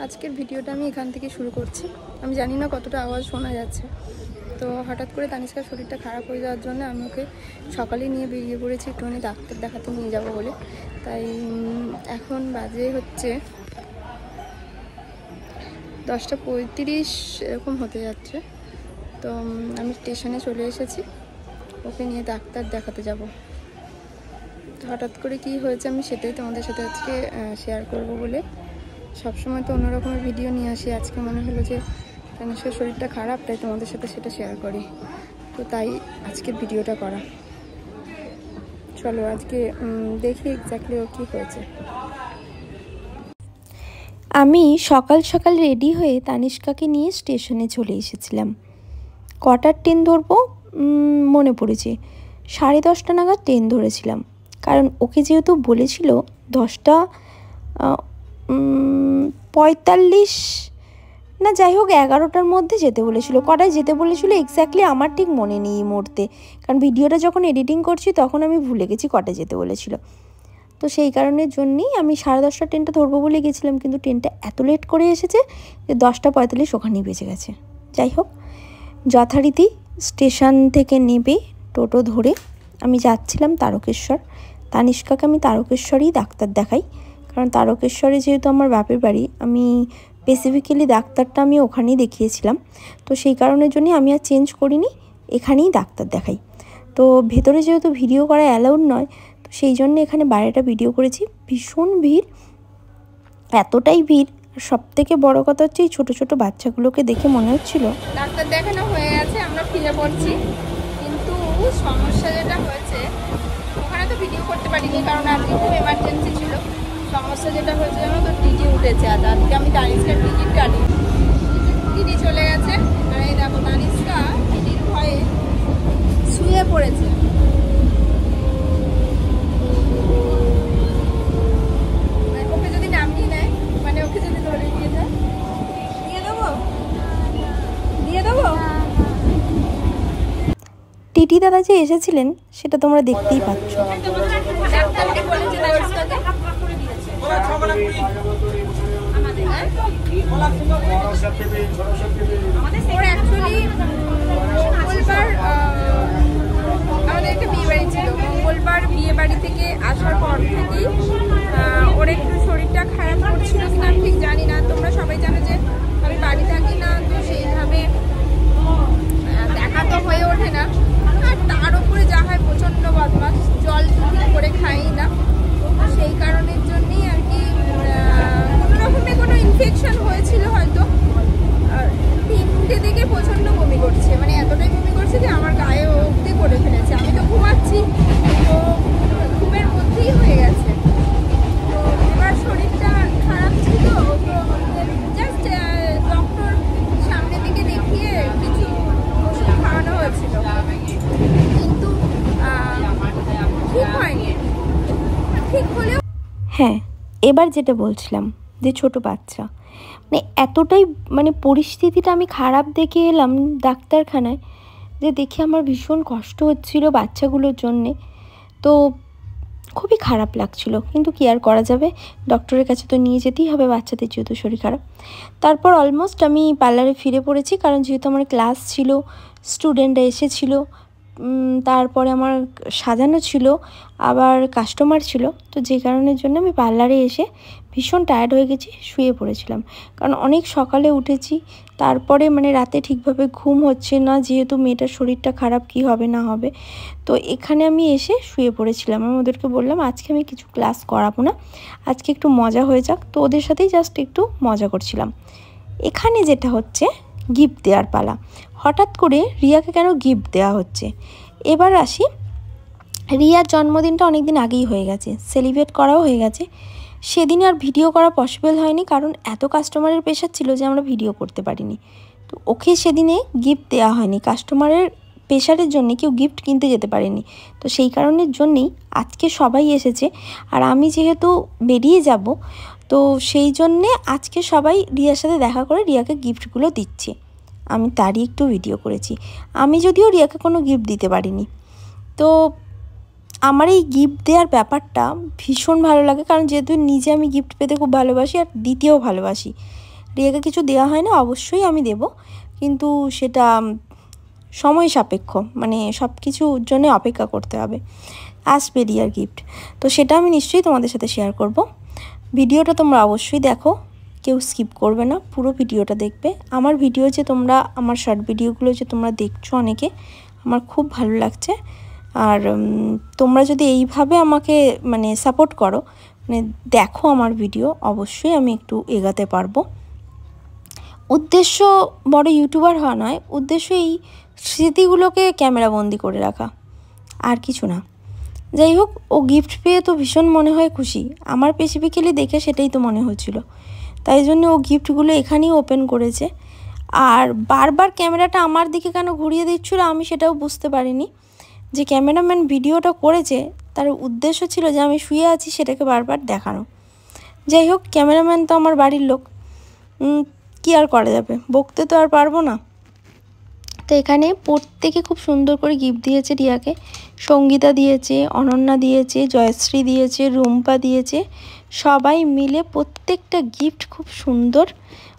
আজকের ভিডিওটা আমি এখান থেকে শুরু করছি। আমি জানি না কতটা আওয়াজ শোনা যাচ্ছে। তো হঠাৎ করে তানিষ্কার শরীরটা খারাপ হয়ে যাওয়ার জন্য আমি ওকে সকালেই নিয়ে বেরিয়ে পড়েছি একটুখানি ডাক্তার দেখাতে নিয়ে যাব বলে। তাই এখন বাজে হচ্ছে 10:35 এরকম হতে যাচ্ছে। তো আমি স্টেশনে চলে এসেছি, ওকে নিয়ে ডাক্তার দেখাতে যাব। হঠাৎ করে কি হয়েছে আমি সেটাই তোমাদের সাথে আজকে শেয়ার করব বলে। সবসময় তো অন্যরকমের ভিডিও নিয়ে আসি, আজকে মনে হলো যে তানিষ্কার শরীরটা খারাপ, তাই তোমাদের সাথে সেটা শেয়ার করি। তো তাই আজকের ভিডিওটা করা। চলো আজকে দেখি এক্স্যাক্টলি ও কী হয়েছে। আমি সকাল সকাল রেডি হয়ে তানিষ্কাকে নিয়ে স্টেশনে চলে এসেছিলাম। কটার ট্রেন ধরবো মনে পড়েছে, 10:30 নাগাদ ট্রেন ধরেছিলাম। কারণ ওকে যেহেতু বলেছিল 10:45 না যাই হোক 11টার মধ্যে যেতে বলেছিল। কটায় যেতে বলেছিল এক্স্যাক্টলি আমার ঠিক মনে নেই এই মুহূর্তে, কারণ ভিডিওটা যখন এডিটিং করছি তখন আমি ভুলে গেছি কটায় যেতে বলেছিল। তো সেই কারণের জন্যই আমি 10:30 ট্রেনটা ধরবো বলে গেছিলাম, কিন্তু ট্রেনটা এত লেট করে এসেছে যে 10:45 ওখানেই বেজে গেছে। যাই হোক, যথারীতি স্টেশন থেকে নেবে টোটো ধরে আমি যাচ্ছিলাম তারকেশ্বর। তানিষ্কাকে আমি তারকেশ্বরেই ডাক্তার দেখাই, কারণ তারকেশ্বরে যেহেতু আমার বাপের বাড়ি, আমি স্পেসিফিক্যালি ডাক্তারটা আমি ওখানেই দেখিয়েছিলাম। তো সেই কারণের জন্যই আমি আর চেঞ্জ করিনি, এখানেই ডাক্তার দেখাই। তো ভেতরে যেহেতু ভিডিও করা অ্যালাউড নয়, তো সেই জন্য এখানে বাইরেটা ভিডিও করেছি। ভীষণ ভিড়, এতটাই ভিড়। সবথেকে বড় কথা হচ্ছে এই ছোটো ছোটো বাচ্চাগুলোকে দেখে মনে হচ্ছিল ডাক্তার দেখানো হয়ে গেছে, আমরা ফিরে পড়ছি। কিন্তু সমস্যা যেটা হয়েছে, ওখানে তো ভিডিও করতে পারিনি কারণ আজকে খুব এমার্জেন্সি ছিল। সমস্যা যেটা হয়েছে যেন তো টিটি উঠেছে, আর আজকে আমি তানিষ্কার টিকিট কাটি, টিটি চলে গেছে। আর এই দেখো তানিষ্কা টিটির ভয়ে শুয়ে পড়েছে। ওকে যদি নামিয়ে নেয়, মানে ওকে যদি ধরে নিয়ে যায়, দিয়ে দেবো। টিটি দাদা যে এসেছিলেন সেটা তোমরা দেখতেই পাচ্ছ। আমাদের একটা বিয়ে বাড়ি ছিল, মঙ্গলবার বিয়ে বাড়ি থেকে আসার পর থেকেই ওর একটু শরীরটা খারাপ করছিল কিনা আমি ঠিক জানি না। তোমরা সবাই জানো যে আমি বাড়ি থাকি না, তো সেইভাবে দেখা তো হয়ে ওঠে না। আর তার উপরে যা হয় প্রচণ্ড বদমাস, জল ঠিক করে খাই না। সেই কারণের জন্যই আর কি কোনো রকমে কোনো ইনফেকশন হয়েছিল হয়তো। 3টে থেকে প্রচণ্ড বমি করছে, মানে এতটাই বমি করছে যে আমার গায়ে অবধি করে ফেলেছে। আমি তো ঘুমাচ্ছি, তো ঘুমের মধ্যেই হয়ে গেছে। তো এবার শরীরটা খারাপ ছিল, তো জাস্ট ডক্টর সামনের দিকে দেখিয়ে কিছু ওষুধ খাওয়ানো হয়েছিল, কিন্তু ঠিক হয়নি। ঠিক হলেও হ্যাঁ, এবার যেটা বলছিলাম যে ছোট বাচ্চা, মানে এতটাই মানে পরিস্থিতিটা আমি খারাপ দেখে এলাম ডাক্তারখানায়, যে দেখে আমার ভীষণ কষ্ট হচ্ছিল বাচ্চাগুলোর জন্যে। তো খুবই খারাপ লাগছিল, কিন্তু কি আর করা যাবে, ডক্টরের কাছে তো নিয়ে যেতেই হবে বাচ্চাদের যেহেতু শরীর খারাপ। তারপর অলমোস্ট আমি পার্লারে ফিরে পড়েছি, কারণ যেহেতু আমার ক্লাস ছিল, স্টুডেন্টরা এসেছিল, তারপরে আমার সাজানো ছিল, আবার কাস্টমার ছিল। তো যে কারণের জন্য আমি পার্লারে এসে ভীষণ টায়ার্ড হয়ে গেছি, শুয়ে পড়েছিলাম। কারণ অনেক সকালে উঠেছি, তারপরে মানে রাতে ঠিকভাবে ঘুম হচ্ছে না, যেহেতু মেয়েটার শরীরটা খারাপ, কি হবে না হবে। তো এখানে আমি এসে শুয়ে পড়েছিলাম। আমি ওদেরকে বললাম আজকে আমি কিছু ক্লাস করাবো না, আজকে একটু মজা হয়ে যাক। তো ওদের সাথেই জাস্ট একটু মজা করছিলাম। এখানে যেটা হচ্ছে গিফট দেওয়ার পালা। হঠাৎ করে রিয়াকে কেন গিফট দেওয়া হচ্ছে? এবার আসি, রিয়ার জন্মদিনটা অনেক দিন আগেই হয়ে গেছে, সেলিব্রেট করাও হয়ে গেছে। সেদিন আর ভিডিও করা পসিবল হয়নি, কারণ এত কাস্টমারের প্রেশার ছিল যে আমরা ভিডিও করতে পারিনি। তো ওকে সেদিনে গিফট দেওয়া হয়নি, কাস্টমারের প্রেশারের জন্য কেউ গিফট কিনতে যেতে পারেনি। তো সেই কারণের জন্যেই আজকে সবাই এসেছে, আর আমি যেহেতু বেরিয়ে যাব, তো সেই জন্যে আজকে সবাই রিয়ার সাথে দেখা করে রিয়াকে গিফটগুলো দিচ্ছে। আমি তারই একটু ভিডিও করেছি। আমি যদিও রিয়াকে কোনো গিফট দিতে পারিনি। তো আমার এই গিফট দেওয়ার ব্যাপারটা ভীষণ ভালো লাগে, কারণ যেহেতু নিজে আমি গিফট পেতে খুব ভালোবাসি আর দিতেও ভালোবাসি। রিয়াকে কিছু দেওয়া হয় না, অবশ্যই আমি দেব, কিন্তু সেটা সময় সাপেক্ষ, মানে সব কিছুর জন্য অপেক্ষা করতে হবে। আসবে রিয়ার গিফট, তো সেটা আমি নিশ্চয়ই তোমাদের সাথে শেয়ার করব। ভিডিওটা তোমরা অবশ্যই দেখো, কেউ স্কিপ করবে না, পুরো ভিডিওটা দেখবে। আমার ভিডিও যে তোমরা, আমার শর্ট ভিডিওগুলো যে তোমরা দেখছো অনেকে, আমার খুব ভালো লাগছে। আর তোমরা যদি এইভাবে আমাকে মানে সাপোর্ট করো, মানে দেখো আমার ভিডিও, অবশ্যই আমি একটু এগাতে পারবো। উদ্দেশ্য বড় ইউটিউবার হওয়া নয়, উদ্দেশ্য এই স্মৃতিগুলোকে ক্যামেরাবন্দি করে রাখা, আর কিছু না। যাই হোক, ও গিফট পেয়ে তো ভীষণ মনে হয় খুশি, আমার স্পেসিফিক্যালি দেখে সেটাই তো মনে হচ্ছিল, তাই জন্য ও গিফটগুলো এখানেই ওপেন করেছে। আর বারবার ক্যামেরাটা আমার দিকে কেন ঘুরিয়ে দিচ্ছিল আমি সেটাও বুঝতে পারিনি। যে ক্যামেরাম্যান ভিডিওটা করেছে তার উদ্দেশ্য ছিল যে আমি শুয়ে আছি সেটাকে বারবার দেখানো। যাই হোক, ক্যামেরাম্যান তো আমার বাড়ির লোক, কি আর করা যাবে, বকতে তো আর পারবো না। তো এখানে প্রত্যেকে খুব সুন্দর করে গিফট দিয়েছে রিয়াকে। সঙ্গীতা দিয়েছে, অনন্যা দিয়েছে, জয়শ্রী দিয়েছে, রুম্পা দিয়েছে, সবাই মিলে প্রত্যেকটা গিফট খুব সুন্দর,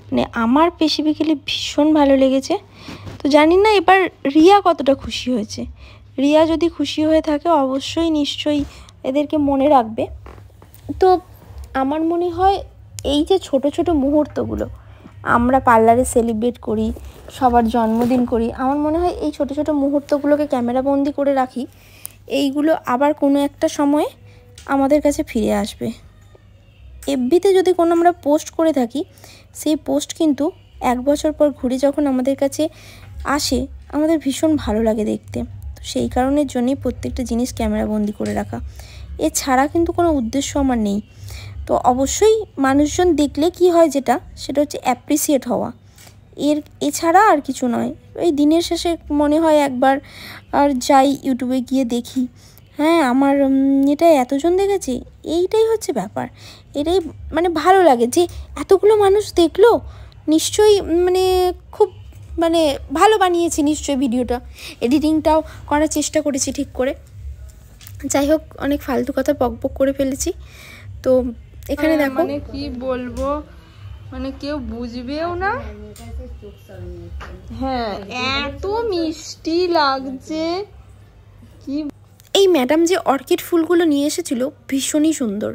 মানে আমার স্পেসিফিক্যালি ভীষণ ভালো লেগেছে। তো জানি না এবার রিয়া কতটা খুশি হয়েছে। রিয়া যদি খুশি হয়ে থাকে অবশ্যই নিশ্চয়ই এদেরকে মনে রাখবে। তো আমার মনে হয় এই যে ছোট ছোট মুহূর্তগুলো আমরা পার্লারে সেলিব্রেট করি, সবার জন্মদিন করি, আমার মনে হয় এই ছোট ছোট মুহূর্তগুলোকে ক্যামেরাবন্দি করে রাখি, এইগুলো আবার কোনো একটা সময়ে আমাদের কাছে ফিরে আসবে। এফবিতে যদি কোনো আমরা পোস্ট করে থাকি, সেই পোস্ট কিন্তু 1 বছর পর ঘুরে যখন আমাদের কাছে আসে আমাদের ভীষণ ভালো লাগে দেখতে। তো সেই কারণের জন্যই প্রত্যেকটা জিনিস ক্যামেরাবন্দি করে রাখা, এছাড়া কিন্তু কোনো উদ্দেশ্য আমার নেই। তো অবশ্যই মানুষজন দেখলে কি হয়, সেটা হচ্ছে অ্যাপ্রিসিয়েট হওয়া, এছাড়া আর কিছু নয়। এই দিনের শেষে মনে হয় একবার আর যাই ইউটিউবে গিয়ে দেখি, হ্যাঁ আমার এটা এতজন দেখেছে, এইটাই হচ্ছে ব্যাপার। এটাই মানে ভালো লাগে যে এতগুলো মানুষ দেখলো, নিশ্চয়ই মানে খুব মানে ভালো বানিয়েছি নিশ্চয়ই, ভিডিওটা এডিটিংটাও করার চেষ্টা করেছি ঠিক করে। যাই হোক, অনেক ফালতু কথা বকবক করে ফেলেছি। তো এখানে দেখো, মানে কি বলবো, মানে কেউ বুঝবেও না। হ্যাঁ, এত মিষ্টি লাগছে কি। এই ম্যাডাম যে অর্কিড ফুলগুলো নিয়ে এসেছিল ভীষণই সুন্দর,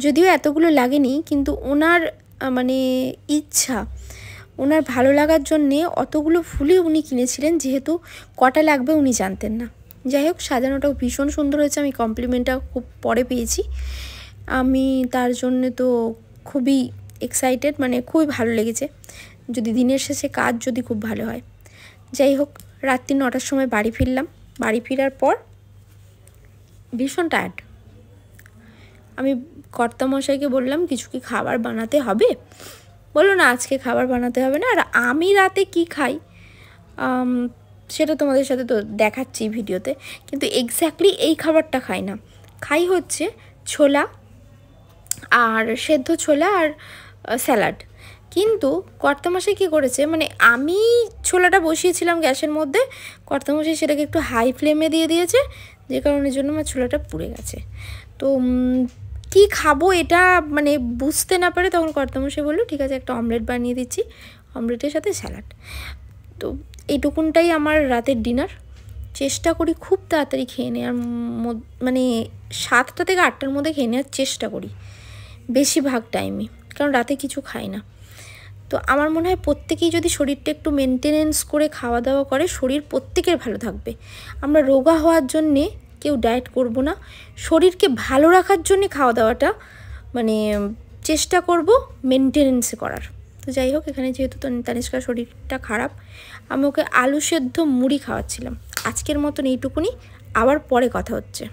যদিও এতগুলো লাগেনি, কিন্তু ওনার মানে ইচ্ছা, ওনার ভালো লাগার জন্যে অতগুলো ফুলই উনি কিনেছিলেন, যেহেতু কটা লাগবে উনি জানতেন না। যাই হোক, সাজানোটাও ভীষণ সুন্দর হয়েছে, আমি কমপ্লিমেন্টটা খুব পরে পেয়েছি। আমি তার জন্য তো খুবই এক্সাইটেড, মানে খুবই ভালো লেগেছে, যদি দিনের শেষে কাজ যদি খুব ভালো হয়। যাই হোক, রাত্রি 9টার সময় বাড়ি ফিরলাম। বাড়ি ফেরার পর ভীষণ টায়ার্ড। আমি কর্তামশাইকে বললাম কিছু কি খাবার বানাতে হবে, বললো না আজকে খাবার বানাতে হবে না। আর আমি রাতে কি খাই সেটা তোমাদের সাথে তো দেখাচ্ছি ভিডিওতে, কিন্তু এক্স্যাক্টলি এই খাবারটা খাই না, খাই হচ্ছে ছোলা আর সেদ্ধ ছোলা আর স্যালাড। কিন্তু কর্তামশাই কী করেছে, মানে আমি ছোলাটা বসিয়েছিলাম গ্যাসের মধ্যে, কর্তামশাই সেটাকে একটু হাই ফ্লেমে দিয়ে দিয়েছে, যে কারণের জন্য আমার ছোলাটা পুড়ে গেছে। তো কি খাবো এটা মানে বুঝতে না পারে তখন কর্তামশাই বললো ঠিক আছে একটা অমলেট বানিয়ে দিচ্ছি, অমলেটের সাথে স্যালাড। তো এইটুকুনটাই আমার রাতের ডিনার। চেষ্টা করি খুব তাড়াতাড়ি খেয়ে নেওয়ার, মানে 7টা থেকে 8টার মধ্যে খেয়ে নেওয়ার চেষ্টা করি বেশিরভাগ টাইমই, কারণ রাতে কিছু খাই না। তো আমার মনে হয় প্রত্যেকেই যদি শরীরটা একটু মেনটেনেন্স করে খাওয়া দাওয়া করে, শরীর প্রত্যেকের ভালো থাকবে। আমরা রোগা হওয়ার জন্যে কেউ ডায়েট করব না, শরীরকে ভালো রাখার জন্যে খাওয়া দাওয়াটা মানে চেষ্টা করব মেনটেনেন্সে করার। তো যাই হোক, এখানে যেহেতু তানিষ্কার শরীরটা খারাপ, আমি ওকে আলু সেদ্ধ মুড়ি খাওয়াচ্ছিলাম। আজকের মতন এইটুকুনি, আবার পরে কথা হচ্ছে।